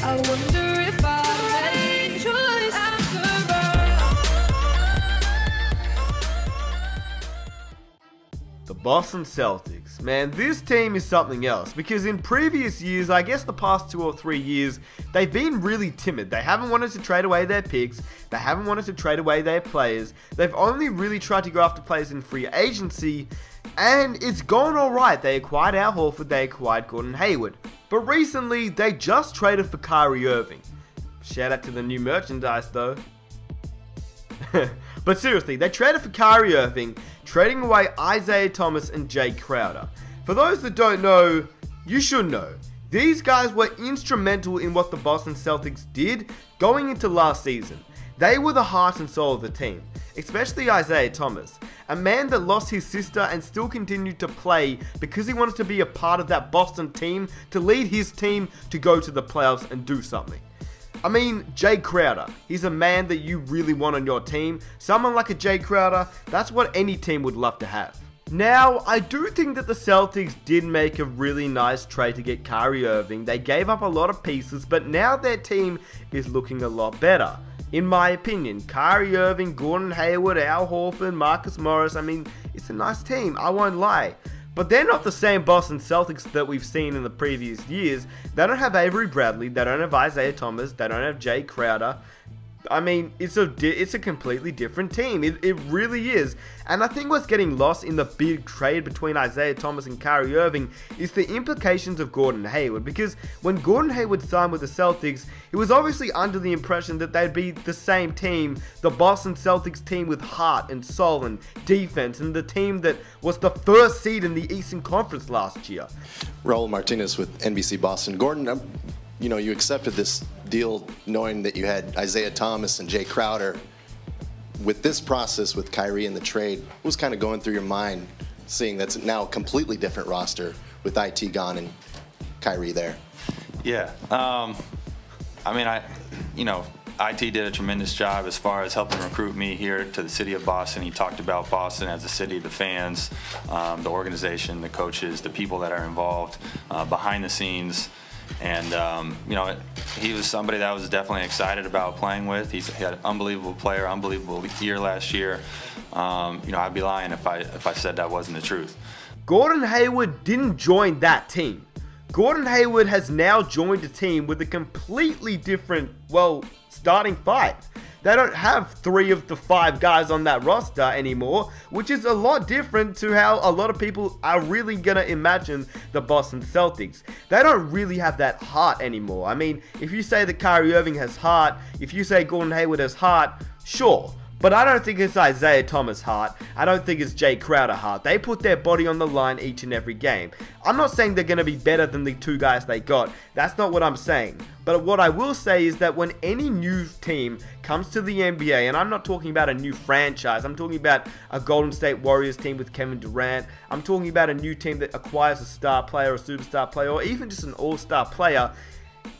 I wonder if I made a choice after all. The Boston Celtics. Man, this team is something else, because in previous years, I guess the past 2 or 3 years, they've been really timid. They haven't wanted to trade away their picks, they haven't wanted to trade away their players, they've only really tried to go after players in free agency, and it's gone alright. They acquired Al Horford, they acquired Gordon Hayward, but recently, they just traded for Kyrie Irving. Shout out to the new merchandise though. But seriously, they traded for Kyrie Irving, trading away Isaiah Thomas and Jay Crowder. For those that don't know, you should know. These guys were instrumental in what the Boston Celtics did going into last season. They were the heart and soul of the team, especially Isaiah Thomas, a man that lost his sister and still continued to play because he wanted to be a part of that Boston team, to lead his team to go to the playoffs and do something. I mean, Jay Crowder, he's a man that you really want on your team. Someone like a Jay Crowder, that's what any team would love to have. Now, I do think that the Celtics did make a really nice trade to get Kyrie Irving. They gave up a lot of pieces, but now their team is looking a lot better. In my opinion, Kyrie Irving, Gordon Hayward, Al Horford, Marcus Morris, I mean, it's a nice team, I won't lie. But they're not the same Boston Celtics that we've seen in the previous years. They don't have Avery Bradley, they don't have Isaiah Thomas, they don't have Jay Crowder. I mean, it's a completely different team. It really is. And I think what's getting lost in the big trade between Isaiah Thomas and Kyrie Irving is the implications of Gordon Hayward. Because when Gordon Hayward signed with the Celtics, it was obviously under the impression that they'd be the same team, the Boston Celtics team with heart and soul and defense, and the team that was the first seed in the Eastern Conference last year. Raul Martinez with NBC Boston. Gordon, you know, you accepted this deal knowing that you had Isaiah Thomas and Jay Crowder. With this process with Kyrie and the trade, what was kind of going through your mind, seeing that's now a completely different roster with IT gone and Kyrie there? Yeah, I mean, IT did a tremendous job as far as helping recruit me here to the city of Boston. He talked about Boston as a city, the fans, the organization, the coaches, the people that are involved behind the scenes. And, he was somebody that I was definitely excited about playing with. He had an unbelievable player, unbelievable year last year. I'd be lying if I said that wasn't the truth. Gordon Hayward didn't join that team. Gordon Hayward has now joined a team with a completely different, starting five. They don't have 3 of the 5 guys on that roster anymore, which is a lot different to how a lot of people are really going to imagine the Boston Celtics. They don't really have that heart anymore. I mean, if you say that Kyrie Irving has heart, if you say Gordon Hayward has heart, sure. But I don't think it's Isaiah Thomas heart. I don't think it's Jay Crowder heart. They put their body on the line each and every game. I'm not saying they're going to be better than the 2 guys they got. That's not what I'm saying. But what I will say is that when any new team comes to the NBA, and I'm not talking about a new franchise, I'm talking about a Golden State Warriors team with Kevin Durant, I'm talking about a new team that acquires a star player, a superstar player, or even just an all-star player,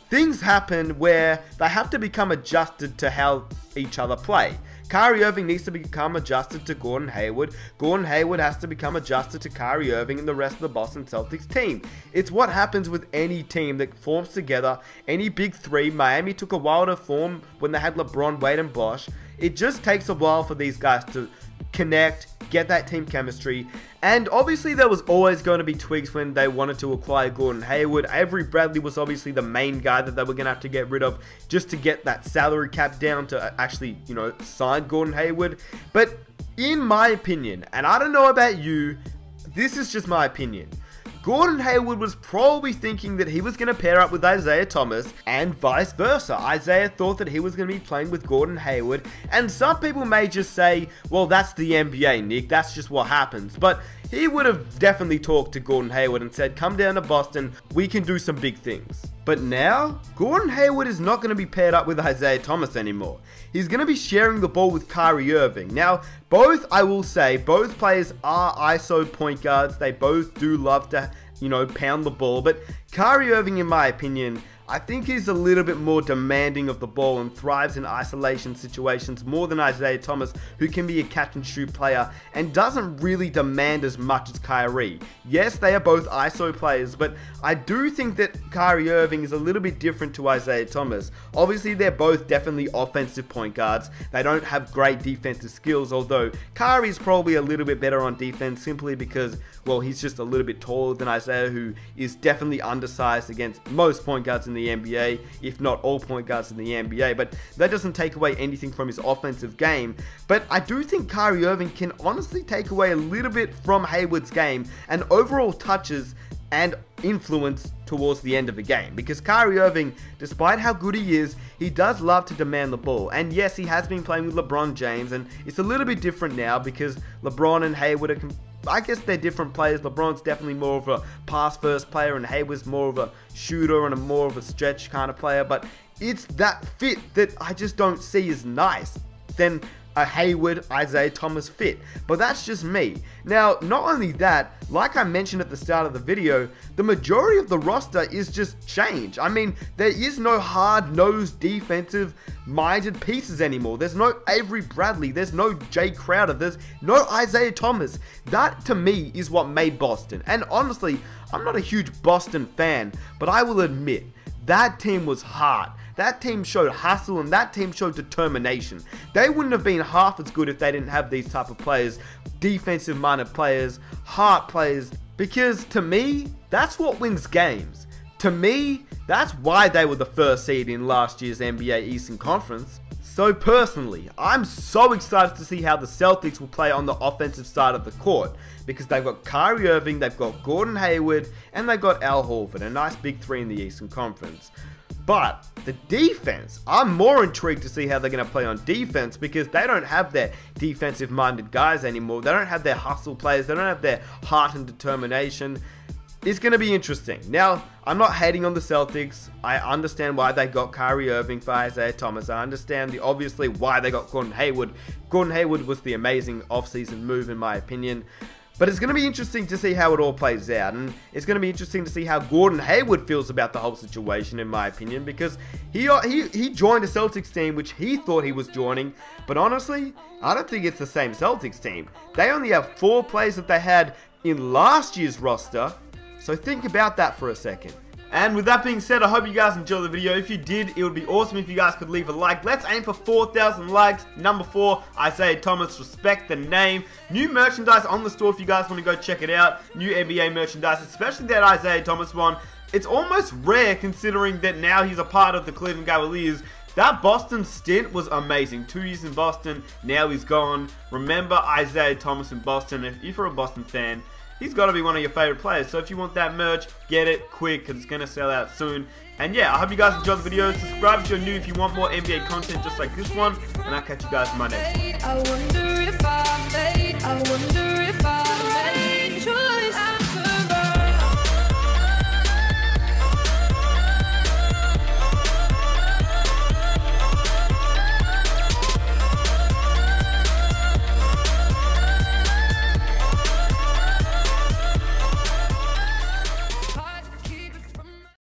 things happen where they have to become adjusted to how each other play. Kyrie Irving needs to become adjusted to Gordon Hayward. Gordon Hayward has to become adjusted to Kyrie Irving and the rest of the Boston Celtics team. It's what happens with any team that forms together, any big 3. Miami took a while to form when they had LeBron, Wade, and Bosh. It just takes a while for these guys to connect, get that team chemistry, and obviously there was always going to be tweaks when they wanted to acquire Gordon Hayward. Avery Bradley was obviously the main guy that they were going to have to get rid of just to get that salary cap down to actually, sign Gordon Hayward. But in my opinion, and I don't know about you, this is just my opinion, Gordon Hayward was probably thinking that he was going to pair up with Isaiah Thomas and vice versa. Isaiah thought that he was going to be playing with Gordon Hayward, and some people may just say, well, that's the NBA, Nick, that's just what happens. But he would have definitely talked to Gordon Hayward and said, come down to Boston, we can do some big things. But now, Gordon Hayward is not going to be paired up with Isaiah Thomas anymore. He's going to be sharing the ball with Kyrie Irving. Now, both, I will say, both players are ISO point guards. They both do love to, pound the ball. But Kyrie Irving, in my opinion, I think he's a little bit more demanding of the ball and thrives in isolation situations more than Isaiah Thomas, who can be a catch and shoot player and doesn't really demand as much as Kyrie. Yes, they are both ISO players, but I do think that Kyrie Irving is a little bit different to Isaiah Thomas. Obviously, they're both definitely offensive point guards. They don't have great defensive skills, although Kyrie's probably a little bit better on defense simply because, well, he's just a little bit taller than Isaiah, who is definitely undersized against most point guards in the NBA, if not all point guards in the NBA, but that doesn't take away anything from his offensive game. But I do think Kyrie Irving can honestly take away a little bit from Hayward's game and overall touches and influence towards the end of the game, because Kyrie Irving, despite how good he is, he does love to demand the ball. And yes, he has been playing with LeBron James, and it's a little bit different now because LeBron and Hayward are, I guess they're different players. LeBron's definitely more of a pass-first player, and Hayward's more of a shooter and more of a stretch kind of player. But it's that fit that I just don't see as nice than a Hayward, Isaiah Thomas fit. But that's just me. Now, not only that, like I mentioned at the start of the video, the majority of the roster is just change. I mean, there is no hard-nosed defensive-minded pieces anymore. There's no Avery Bradley. There's no Jay Crowder. There's no Isaiah Thomas. That, to me, is what made Boston. And honestly, I'm not a huge Boston fan, but I will admit, that team was hard. That team showed hustle and that team showed determination. They wouldn't have been half as good if they didn't have these type of players, defensive-minded players, heart players, because to me, that's what wins games. To me, that's why they were the first seed in last year's NBA Eastern Conference. So personally, I'm so excited to see how the Celtics will play on the offensive side of the court, because they've got Kyrie Irving, they've got Gordon Hayward, and they've got Al Horford, a nice big three in the Eastern Conference. But the defense, I'm more intrigued to see how they're going to play on defense, because they don't have their defensive-minded guys anymore. They don't have their hustle players. They don't have their heart and determination. It's going to be interesting. Now, I'm not hating on the Celtics. I understand why they got Kyrie Irving for Isaiah Thomas. I understand obviously why they got Gordon Hayward. Gordon Hayward was the amazing offseason move in my opinion. But it's going to be interesting to see how it all plays out, and it's going to be interesting to see how Gordon Hayward feels about the whole situation, in my opinion, because he joined a Celtics team which he thought he was joining, but honestly, I don't think it's the same Celtics team. They only have 4 players that they had in last year's roster, so think about that for a second. And with that being said, I hope you guys enjoyed the video. If you did, it would be awesome if you guys could leave a like. Let's aim for 4,000 likes. Number 4, Isaiah Thomas, respect the name. New merchandise on the store if you guys want to go check it out. New NBA merchandise, especially that Isaiah Thomas one. It's almost rare considering that now he's a part of the Cleveland Cavaliers. That Boston stint was amazing. 2 years in Boston, now he's gone. Remember Isaiah Thomas in Boston. If you're a Boston fan, he's got to be one of your favorite players. So if you want that merch, get it quick because it's going to sell out soon. And yeah, I hope you guys enjoyed the video. Subscribe if you're new if you want more NBA content just like this one. And I'll catch you guys in my next one. I wonder if I'm